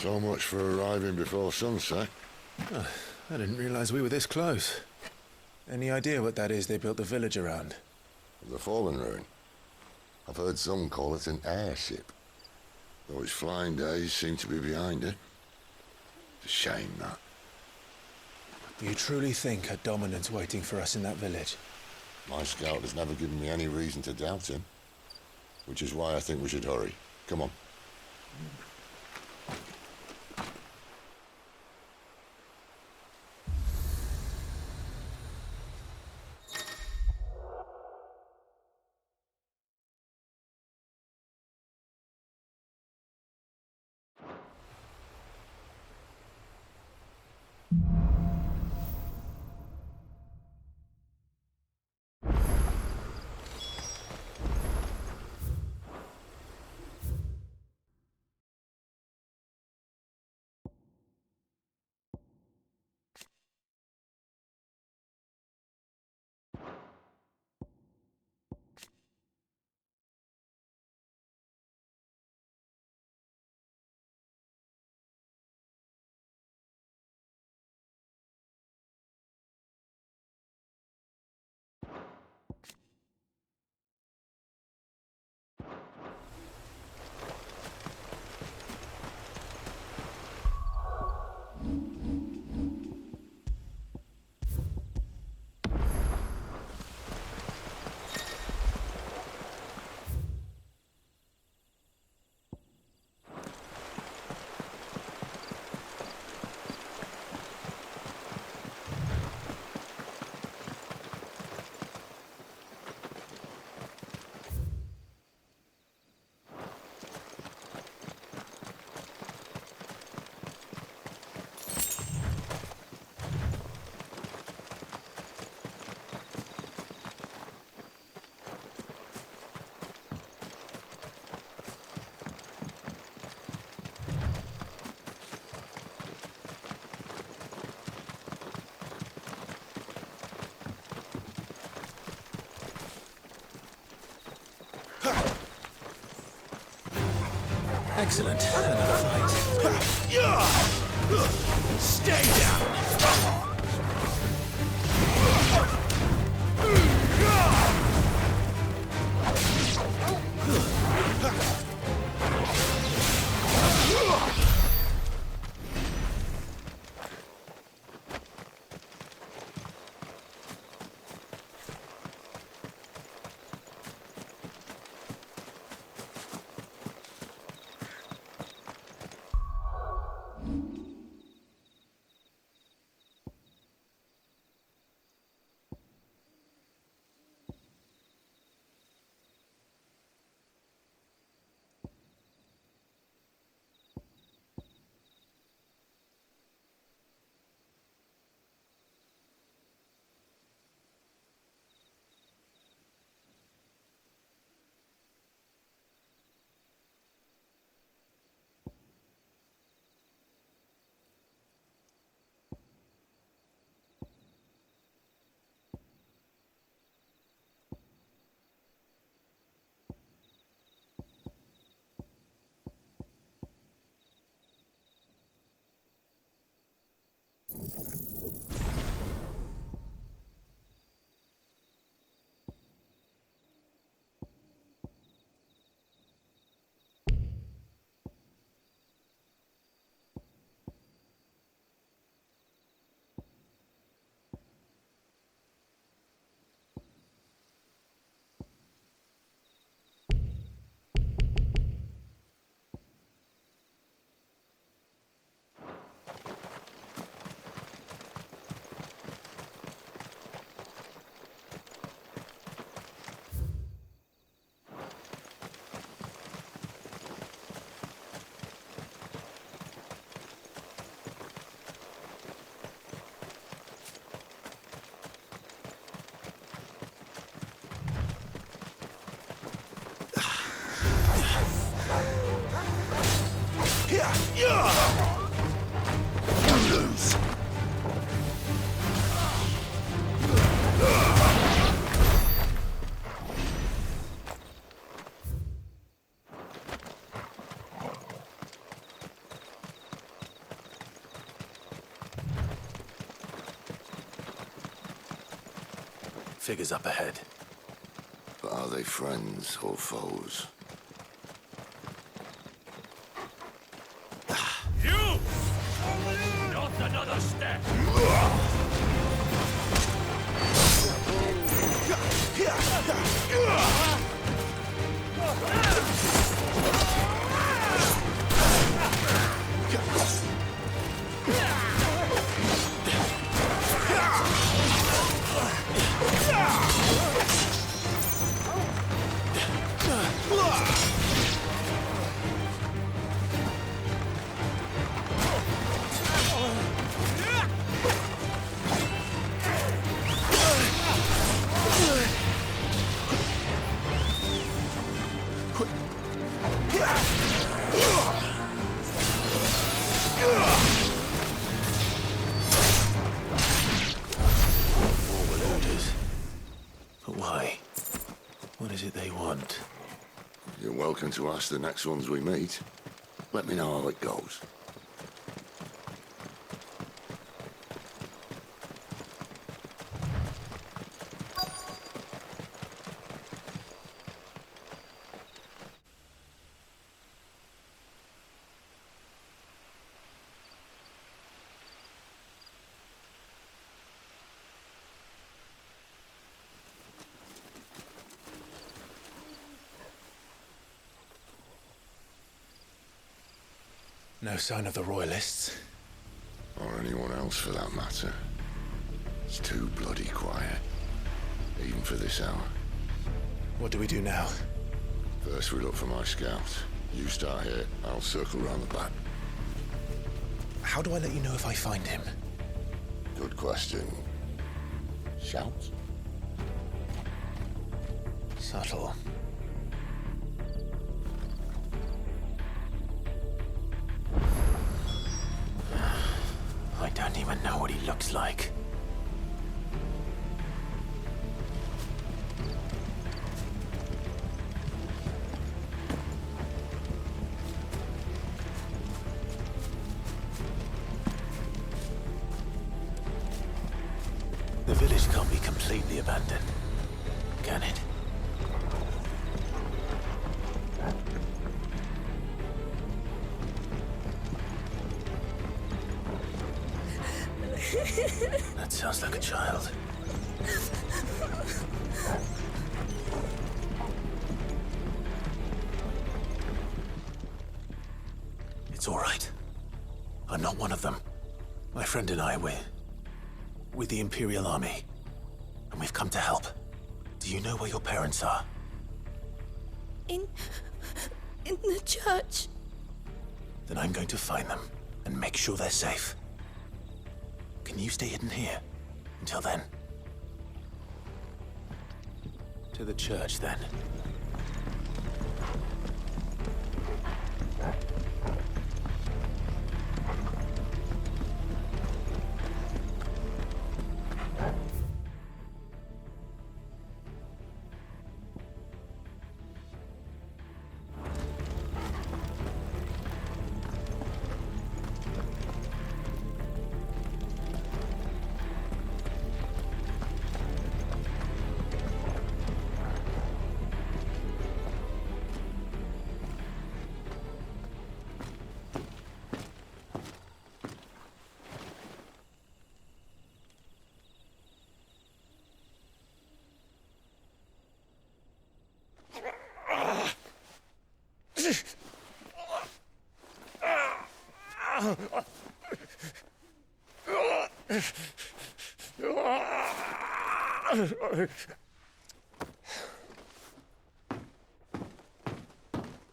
So much for arriving before sunset. Oh, I didn't realize we were this close. Any idea what that is they built the village around? The fallen ruin. I've heard some call it an airship. Though its flying days seem to be behind it. It's a shame, that. You truly think a dominant's waiting for us in that village? My scout has never given me any reason to doubt him. Which is why I think we should hurry. Come on. Excellent. Another fight. Stay down! Figures up ahead. But are they friends or foes? You! Not another step! But why? What is it they want? You're welcome to ask the next ones we meet. Let me know how it goes. No sign of the Royalists. Or anyone else for that matter. It's too bloody quiet. Even for this hour. What do we do now? First we look for my scouts. You start here, I'll circle round the back. How do I let you know if I find him? Good question. Shout? Subtle. I don't even know what he looks like. The village can't be completely abandoned, can it? That sounds like a child. It's all right. I'm not one of them. My friend and I, we're with the Imperial Army. And we've come to help. Do you know where your parents are? In the church. Then I'm going to find them and make sure they're safe. Can you stay hidden here until then? To the church, then.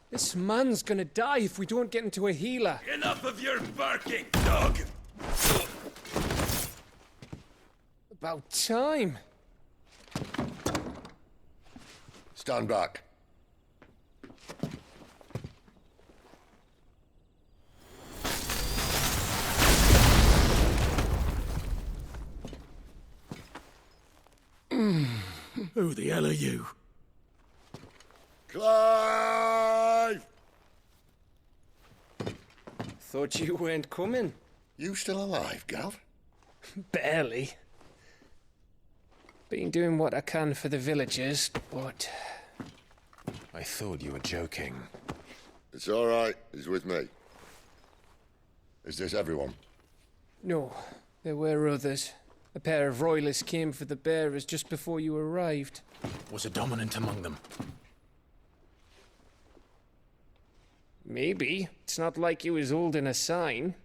This man's gonna die if we don't get into a healer. Enough of your barking, dog! About time. Stand back. Who the hell are you? Clive! Thought you weren't coming. You still alive, Gav? Barely. Been doing what I can for the villagers, but I thought you were joking. It's all right. He's with me. Is this everyone? no, there were others. A pair of royalists came for the bearers just before you arrived. Was a dominant among them? Maybe. It's not like he was holding a sign.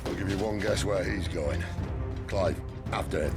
I'll give you one guess where he's going. Clive, after him.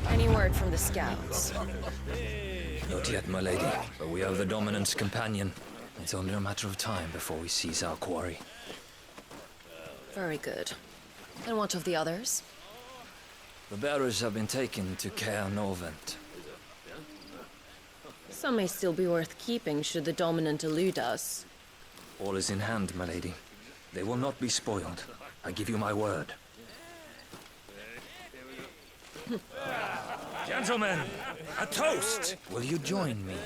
Any word from the scouts? Not yet, my lady, but we have the Dominant's companion. It's only a matter of time before we seize our quarry. Very good. And what of the others? The bearers have been taken to Caer Novent. Some may still be worth keeping should the Dominant elude us. All is in hand, my lady. They will not be spoiled. I give you my word. Gentlemen, a toast! Will you join me?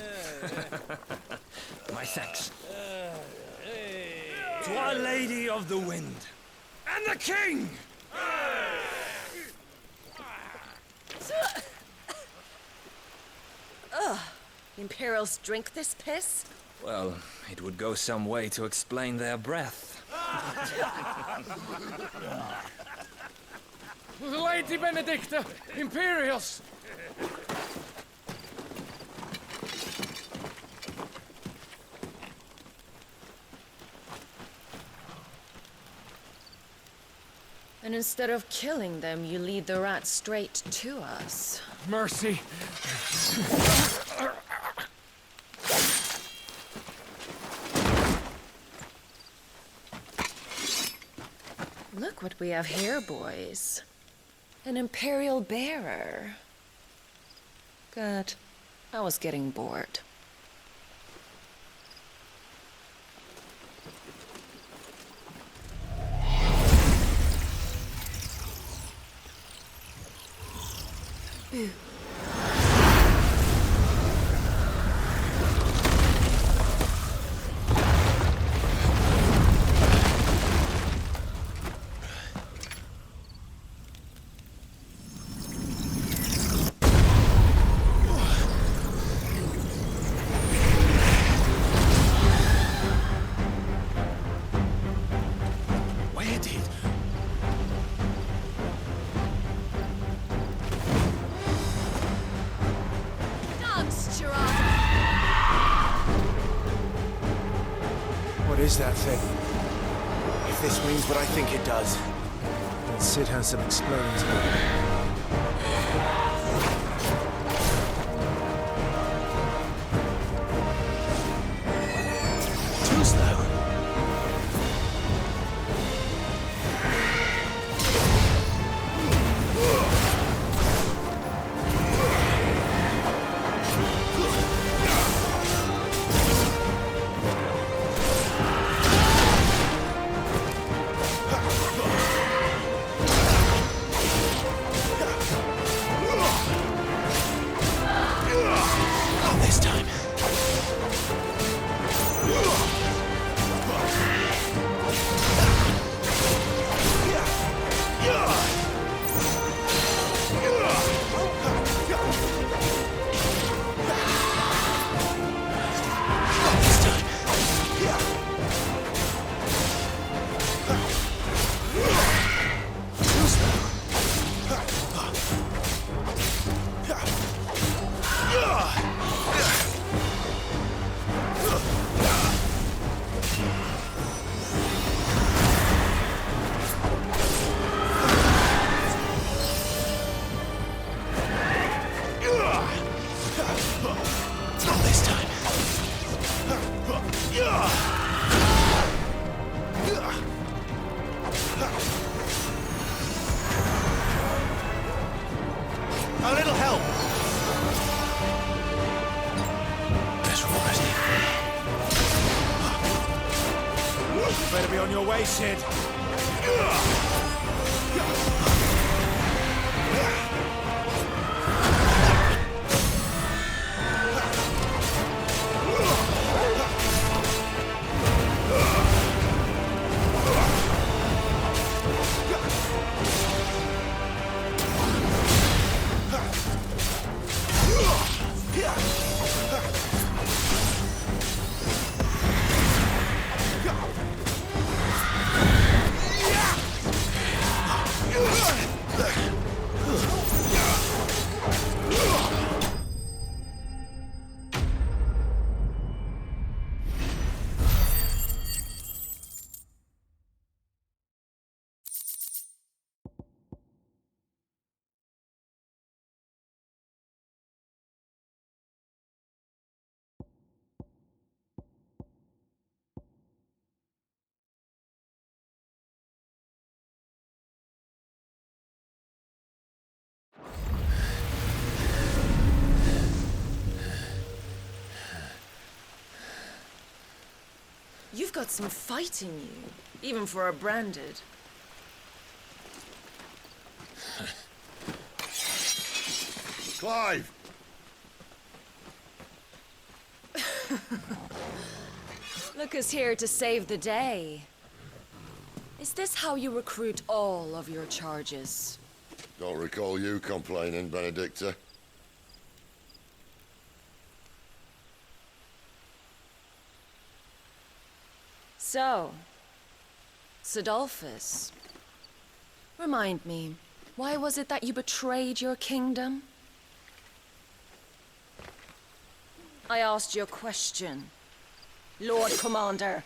My thanks. To Our Lady of the Wind and the King! Imperials drink this piss? Well, it would go some way to explain their breath. Lady Benedicta! Imperials! And instead of killing them, you lead the rats straight to us. Mercy! Look what we have here, boys. An Imperial bearer. Good. I was getting bored. Ooh. Where did? What is that thing? If this means what I think it does, then Sid has some explaining to do. Too slow. Not this time. better be on your way, Sid. You've got some fight in you, even for a branded. Clive! Look who's here to save the day. Is this how you recruit all of your charges? Don't recall you complaining, Benedicta. So, Sidolphus, remind me, why was it that you betrayed your kingdom? I asked you a question, Lord Commander.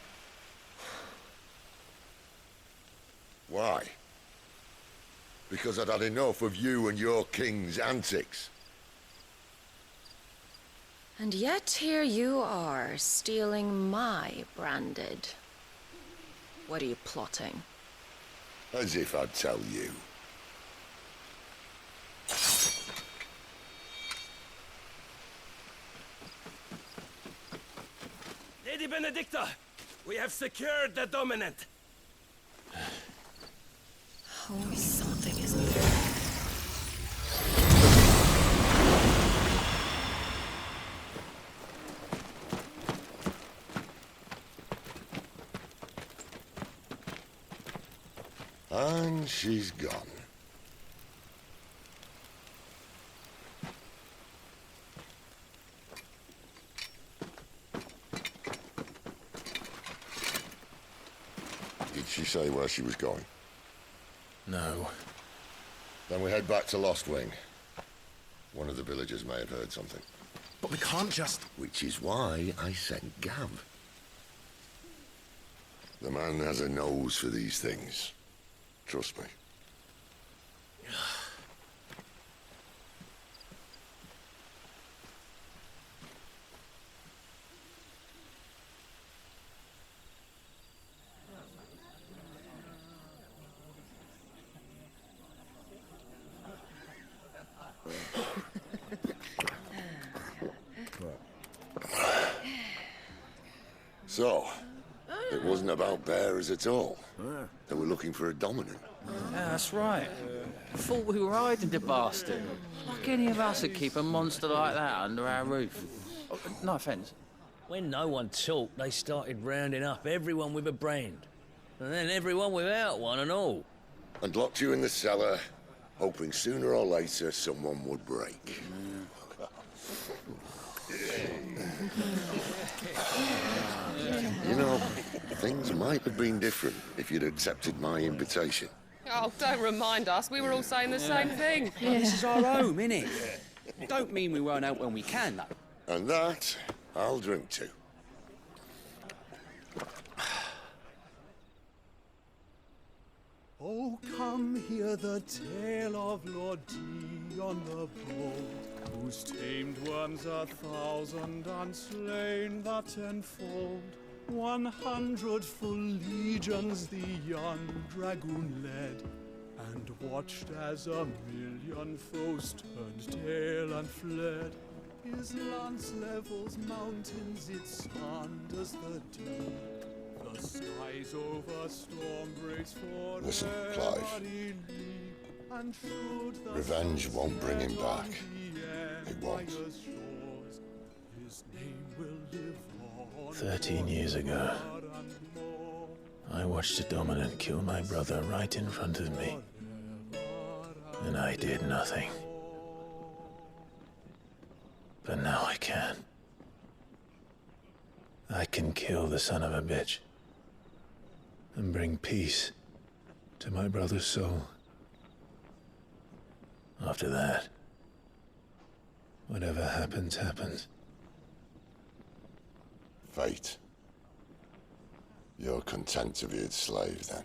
Why? Because I'd had enough of you and your king's antics. And yet here you are, stealing my branded. What are you plotting? As if I'd tell you. Lady Benedicta, we have secured the dominant. Oh, something isn't there. And she's gone. Did she say where she was going? No. Then we head back to Lost Wing. One of the villagers may have heard something. But we can't just... Which is why I sent Gav. The man has a nose for these things. Trust me. So, it wasn't about bears at all. They were looking for a dominant. Yeah, that's right. Thought we were hiding the bastard. Like any of us would keep a monster like that under our roof. Oh, no offence. When no one talked, they started rounding up everyone with a brand. And then everyone without one and all. And locked you in the cellar, hoping sooner or later someone would break. You know, things might have been different if you'd accepted my invitation. Oh, don't remind us. We were all saying the same thing. This is our home, innit? Don't mean we won't out when we can, though. And that, I'll drink to. Oh, come hear the tale of Lord Dion the Bold, whose tamed worms 1,000 and slain the tenfold. 100 full legions the young dragoon led, and watched as 1,000,000 foes turned tail and fled. His lance levels mountains, it sanders the deep. The The skies over storm breaks for Listen, Clive. and should the Revenge won't bring him back. It won't. His name will live on. 13 years ago, I watched a dominant kill my brother right in front of me. And I did nothing. But now I can. I can kill the son of a bitch and bring peace to my brother's soul. After that, whatever happens, happens. Fate. You're content to be its slave, then?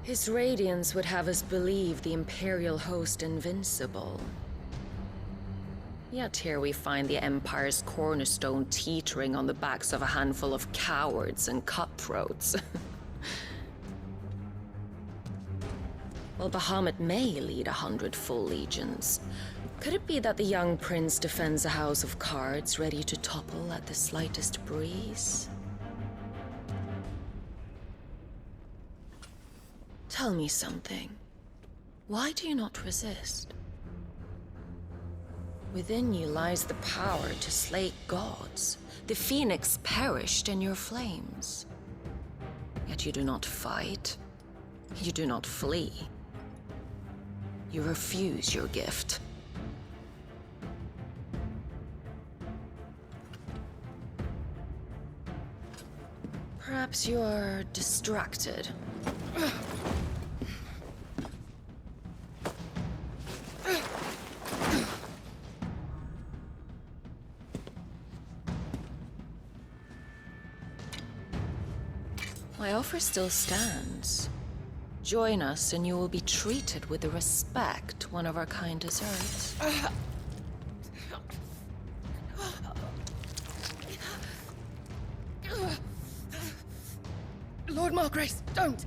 His radiance would have us believe the Imperial host invincible. Yet here we find the Empire's cornerstone teetering on the backs of a handful of cowards and cutthroats. While Bahamut may lead 100 full legions, could it be that the young prince defends a house of cards ready to topple at the slightest breeze? Tell me something. Why do you not resist? Within you lies the power to slay gods. The phoenix perished in your flames. Yet you do not fight. You do not flee. You refuse your gift. Perhaps you are distracted. My offer still stands. Join us and you will be treated with the respect one of our kind deserves. Lord Margrace, don't!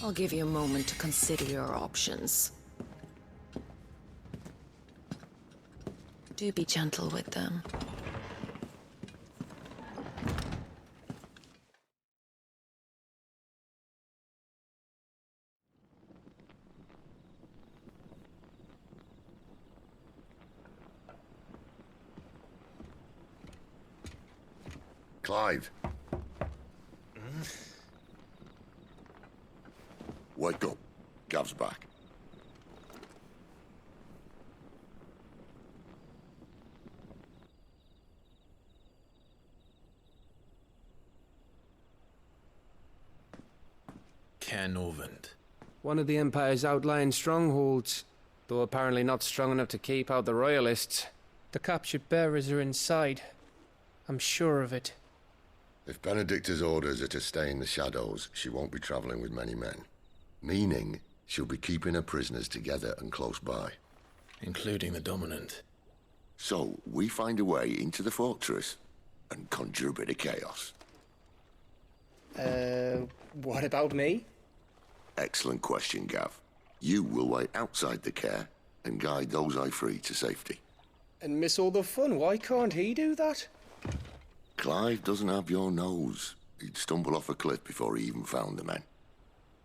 I'll give you a moment to consider your options. Do be gentle with them. Clive. Wake up. Gav's back. Caernarvon. One of the Empire's outlying strongholds, though apparently not strong enough to keep out the Royalists. The captured bearers are inside. I'm sure of it. If Benedicta's orders are to stay in the shadows, she won't be traveling with many men. Meaning, she'll be keeping her prisoners together and close by. Including the Dominant. So, we find a way into the fortress and conjure a bit of chaos. What about me? Excellent question, Gav. You will wait outside the care and guide those I free to safety. And miss all the fun. Why can't he do that? Clive doesn't have your nose. He'd stumble off a cliff before he even found the men.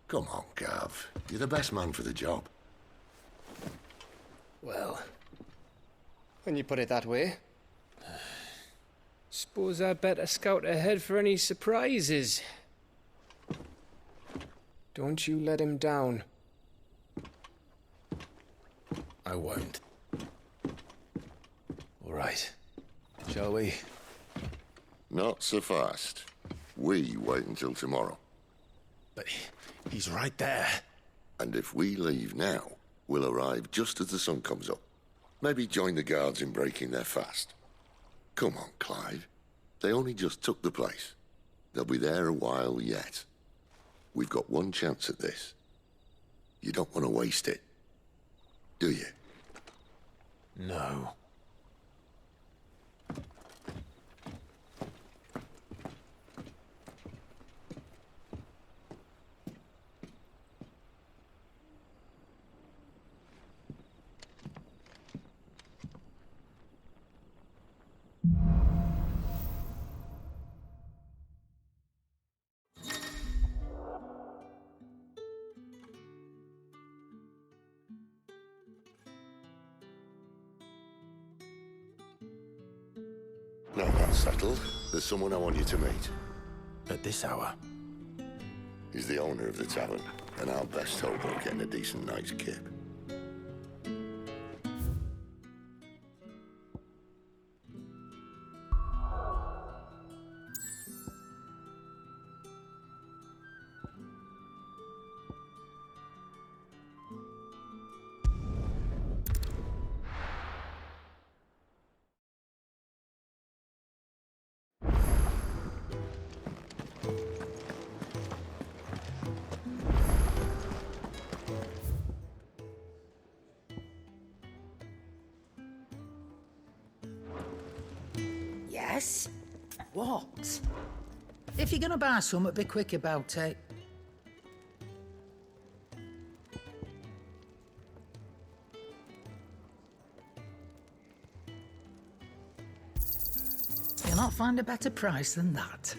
Come on, Gav. You're the best man for the job. Well, when you put it that way. Suppose I'd better scout ahead for any surprises. Don't you let him down. I won't. All right. Shall we? Not so fast. We wait until tomorrow. But he's right there. And if we leave now, we'll arrive just as the sun comes up. Maybe join the guards in breaking their fast. Come on, Clive. They only just took the place. They'll be there a while yet. We've got one chance at this. You don't want to waste it, do you? No. No, that's settled. There's someone I want you to meet. At this hour? He's the owner of the tavern, and our best hope of getting a decent night's kip. Yes? What? If you're gonna buy something, be quick about it. You'll not find a better price than that.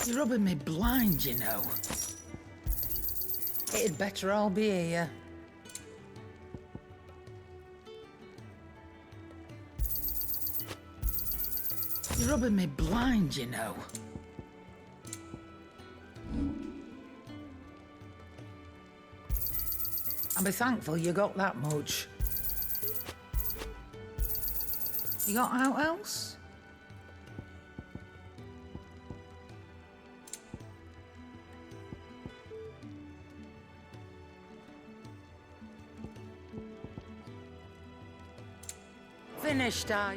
You're rubbing me blind, you know. It'd better all be here. You're rubbing me blind, you know. I'll be thankful you got that much. You got out else? Finished, I.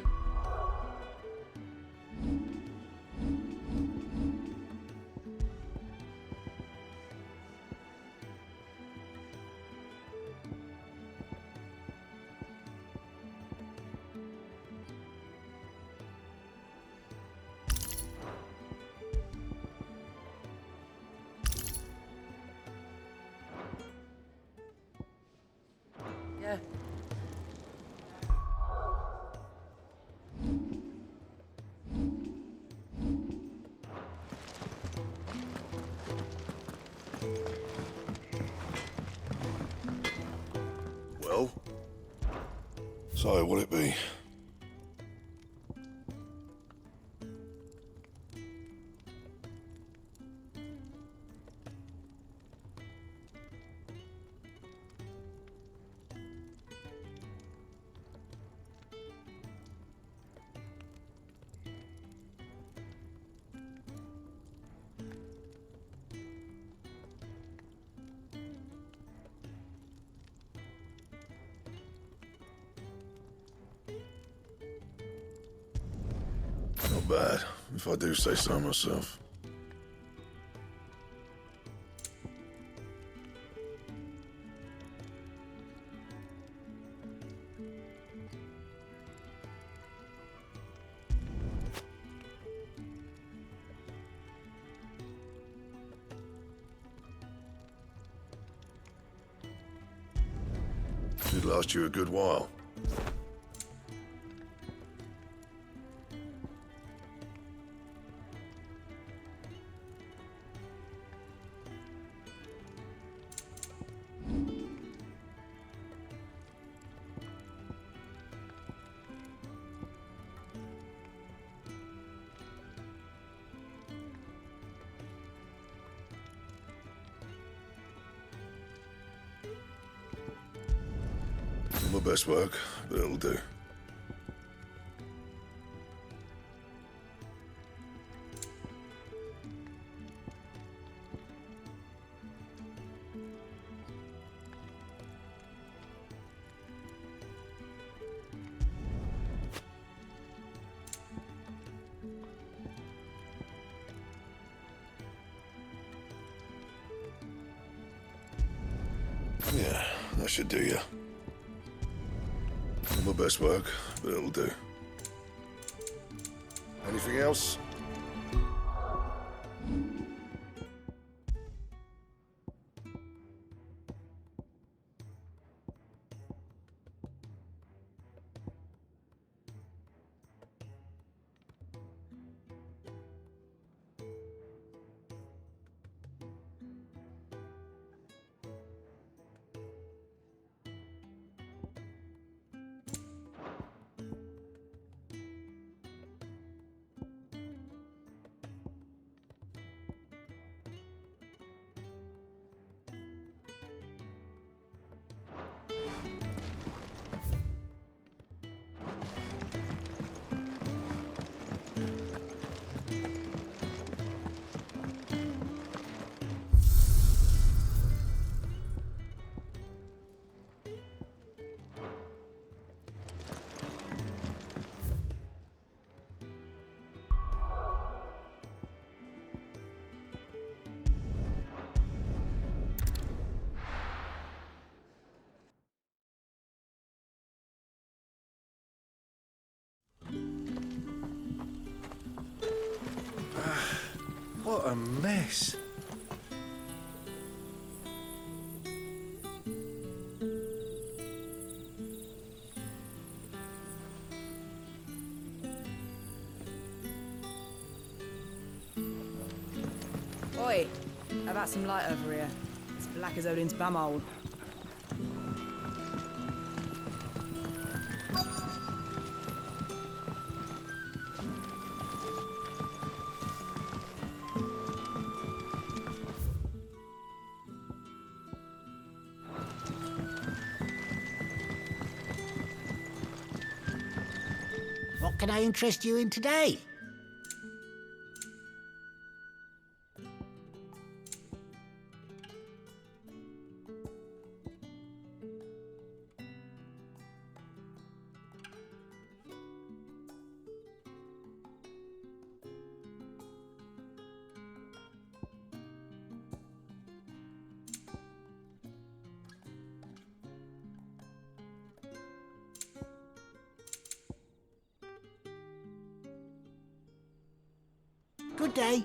Yeah. Well? So, what'll it be? Not bad, if I do say so myself. Should last you a good while. my best work, but it'll do. Yeah, that should do you. Not my best work, but it'll do. Anything else? What a mess. Oi, how about some light over here? It's black as Odin's bumhole. What can I interest you in today? Good day.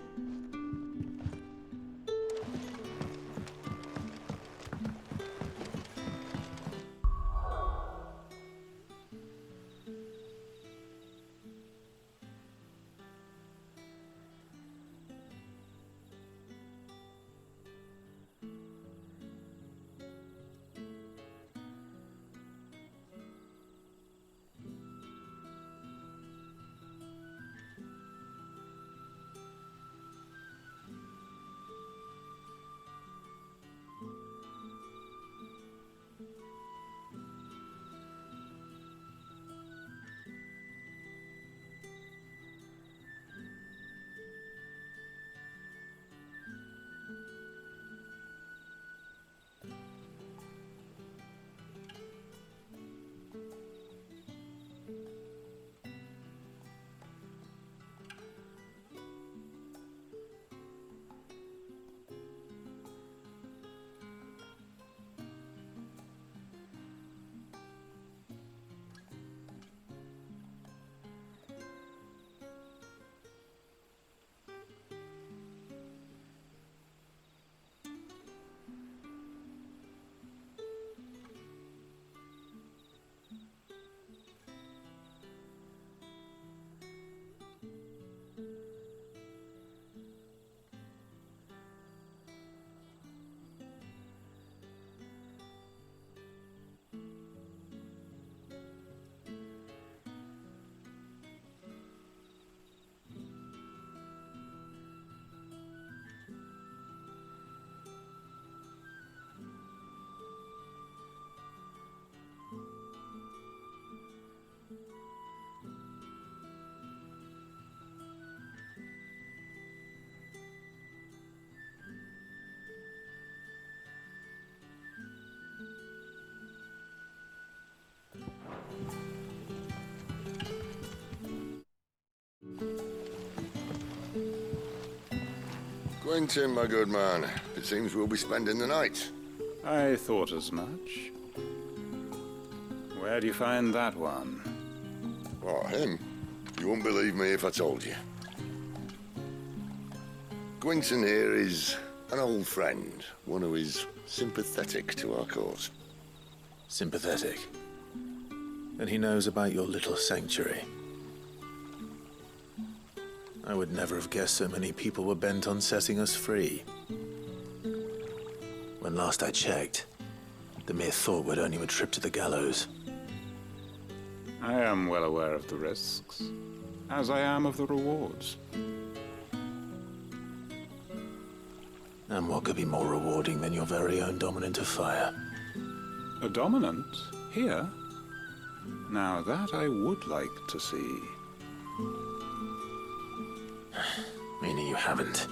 Quentin, my good man. It seems we'll be spending the night. I thought as much. Where do you find that one? Oh, him? You wouldn't believe me if I told you. Quentin here is an old friend, one who is sympathetic to our cause. Sympathetic? And he knows about your little sanctuary. I would never have guessed so many people were bent on setting us free. When last I checked, the mere thought would earn you a trip to the gallows. I am well aware of the risks, as I am of the rewards. And what could be more rewarding than your very own dominant of fire? A dominant? Here? Now that I would like to see. Meaning you haven't?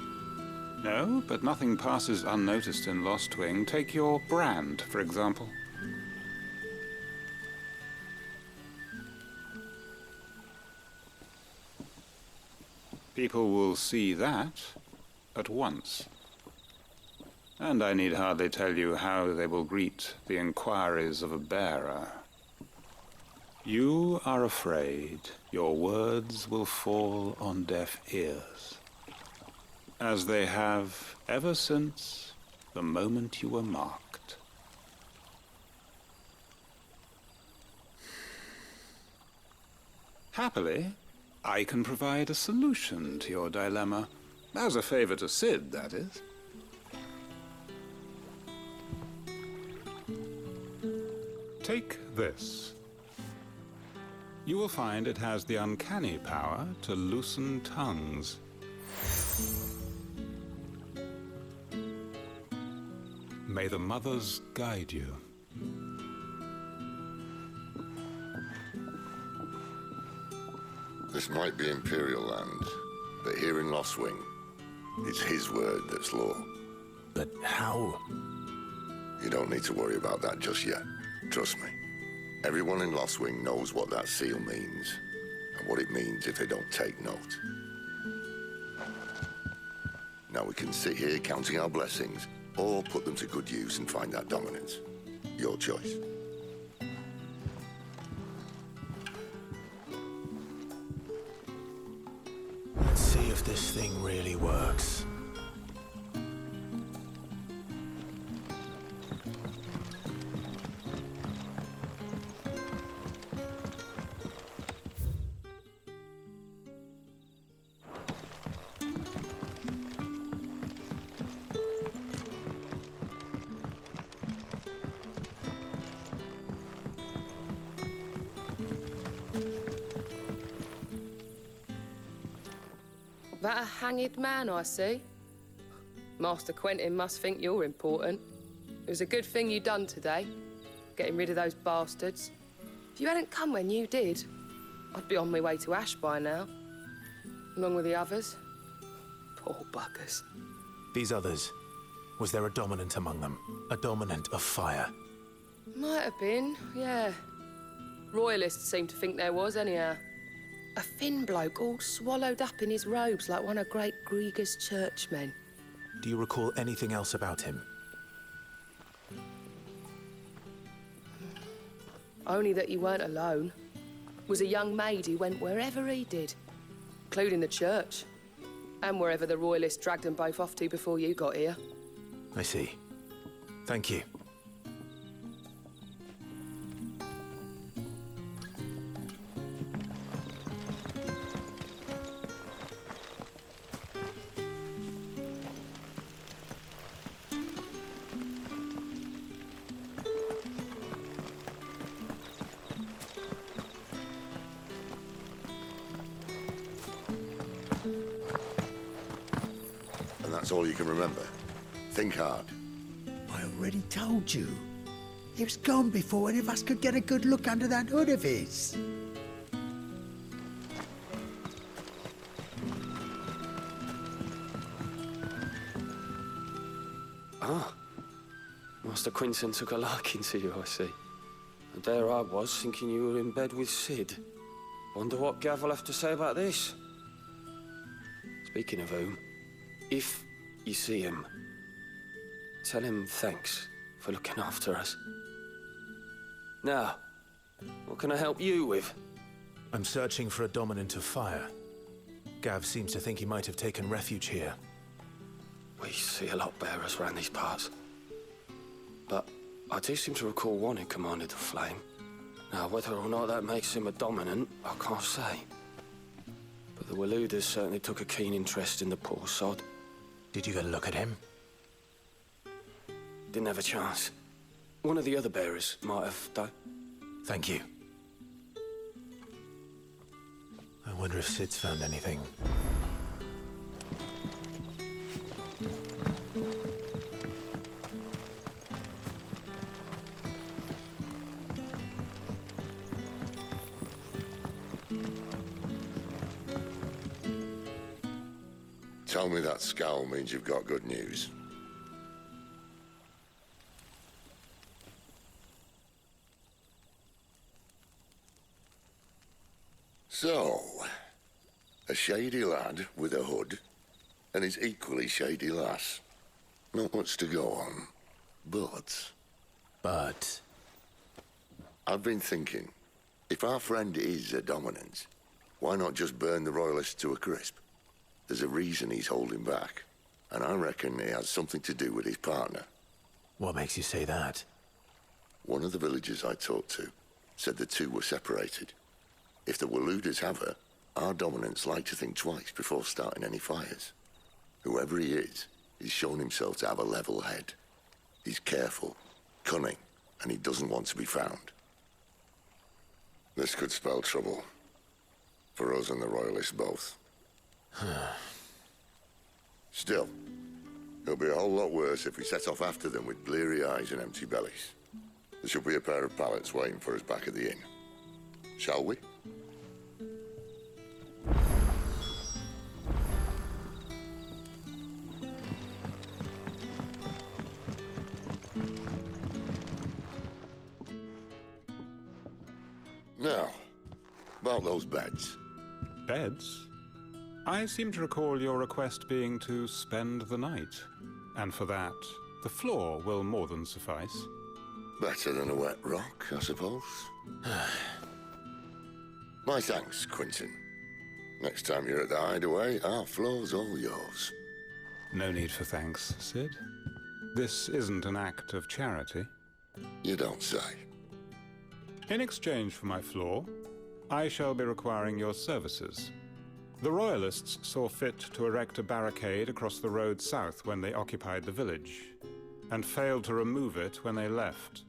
No, but nothing passes unnoticed in Lost Wing. Take your brand, for example. People will see that at once. And I need hardly tell you how they will greet the inquiries of a bearer. You are afraid your words will fall on deaf ears, as they have ever since the moment you were marked. Happily, I can provide a solution to your dilemma, as a favor to Sid, that is. Take this. You will find it has the uncanny power to loosen tongues. May the mothers guide you. This might be Imperial land, but here in Lost Wing, it's his word that's law. But how? You don't need to worry about that just yet. Trust me. Everyone in Lost Wing knows what that seal means, and what it means if they don't take note. Now we can sit here counting our blessings, or put them to good use and find that dominance. Your choice. Let's see if this thing really works. That a hanged man I see? Master Quentin must think you're important. It was a good thing you done today, getting rid of those bastards. If you hadn't come when you did, I'd be on my way to Ash by now, along with the others. Poor buggers. These others, was there a dominant among them? A dominant of fire? Might have been, yeah. Royalists seem to think there was, anyhow. A thin bloke all swallowed up in his robes like one of Great Grieger's churchmen. Do you recall anything else about him? Only that he weren't alone. Was a young maid who went wherever he did, including the church, and wherever the Royalists dragged them both off to before you got here. I see. Thank you. And that's all you can remember. Think hard. I already told you. He was gone before any of us could get a good look under that hood of his. Ah. Master Quentin took a liking to you, I see. And there I was, thinking you were in bed with Sid. Wonder what Gav will have to say about this. Speaking of whom, if you see him, tell him thanks for looking after us. Now, what can I help you with? I'm searching for a dominant of fire. Gav seems to think he might have taken refuge here. We see a lot bearers around these parts. But I do seem to recall one who commanded the flame. Now, whether or not that makes him a dominant, I can't say. But the Waluders certainly took a keen interest in the poor sod. Did you get a look at him? Didn't have a chance. One of the other bearers might have, though. Thank you. I wonder if Sid's found anything. Tell me that scowl means you've got good news. So, a shady lad with a hood, and his equally shady lass. Not much to go on, but... I've been thinking, if our friend is a dominant, why not just burn the Royalists to a crisp? There's a reason he's holding back, and I reckon he has something to do with his partner. What makes you say that? One of the villagers I talked to said the two were separated. If the Waluders have her, our dominants like to think twice before starting any fires. Whoever he is, he's shown himself to have a level head. He's careful, cunning, and he doesn't want to be found. This could spell trouble. For us and the Royalists both. Still, it'll be a whole lot worse if we set off after them with bleary eyes and empty bellies. There should be a pair of pallets waiting for us back at the inn. Shall we? Now, about those beds. Beds? I seem to recall your request being to spend the night. And for that, the floor will more than suffice. Better than a wet rock, I suppose. My thanks, Quinton. Next time you're at the hideaway, our floor's all yours. No need for thanks, Sid. This isn't an act of charity. You don't say. In exchange for my floor, I shall be requiring your services. The Royalists saw fit to erect a barricade across the road south when they occupied the village, and failed to remove it when they left.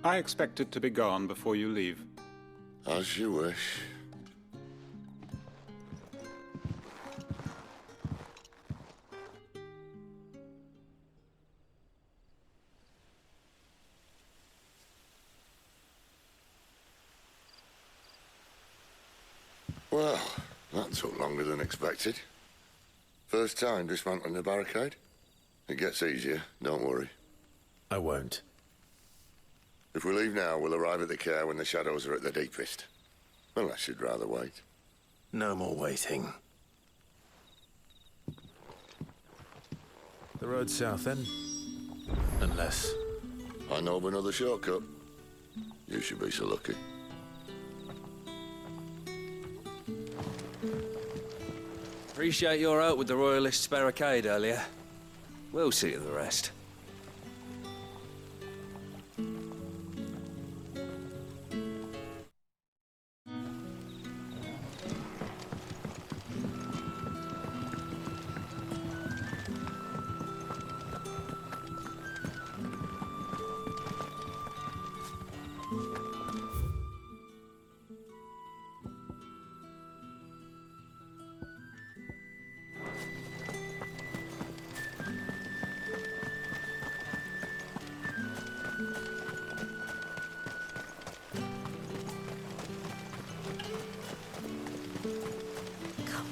I expect it to be gone before you leave. As you wish. Well, that took longer than expected. First time dismantling the barricade? It gets easier, don't worry. I won't. If we leave now, we'll arrive at the care when the shadows are at their deepest. Unless you'd rather wait. No more waiting. The road south, then? Unless... I know of another shortcut. You should be so lucky. Appreciate your help with the Royalists' barricade earlier. We'll see to the rest.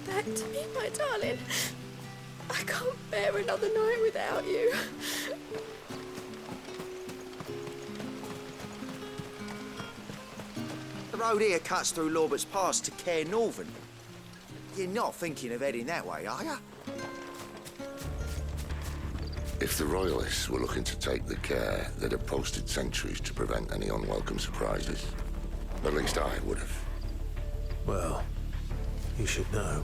Back to me, my darling. I can't bear another night without you. The road here cuts through Lorbert's Pass to Care Northern. You're not thinking of heading that way, are you? If the Royalists were looking to take the care, they'd have posted sentries to prevent any unwelcome surprises. At least I would have. Well, you should know.